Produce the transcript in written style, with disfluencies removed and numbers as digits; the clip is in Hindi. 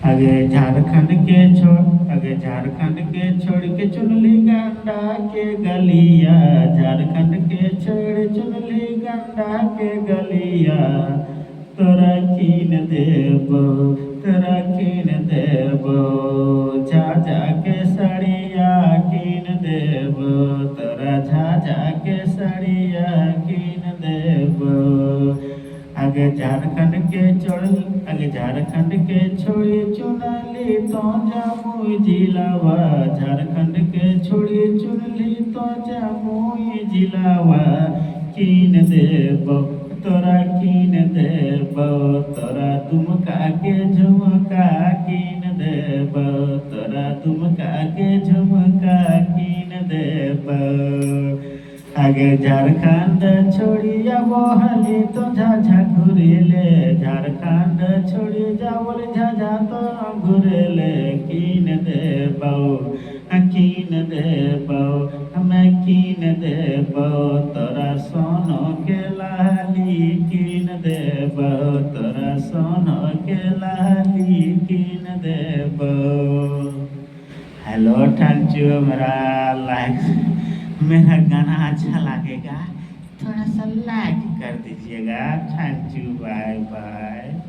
आगे झारखंड के छोड़ के चुनली गंडा के गलिया। झारखंड के छोड़ चुनली गंडा के गलिया। तोरा कीन देबो, तोरा कीन देबो, झाझा के सड़िया कीन देबो, तोरा झाझा के सड़िया कीन देबो। आगे झारखंड के छोड़ी चुनली तो जमुई जिलावा। झारखंड के छोड़ी चुनली तो जमुई जिलावा। कीन देबो, तोरा कीन देबो, तोरा दुमका के झुमका कीन देबो, तोरा दुमका के झुमका कीन देबो। आगे झारखंड छोड़िया बहली तो झाझा घुरेले। झारखंड छोड़ी जावल झाझा तो घुरेले। कीन देबो, कीन देबो, हमें कीन देबो, तोरा सोनो के लाली कीन देबो, तोरा सोनो के लाली कीन देबो। हेलो ठंचू, मेरा गाना अच्छा लगेगा थोड़ा सा लाइक कर दीजिएगा। Thank you, bye bye.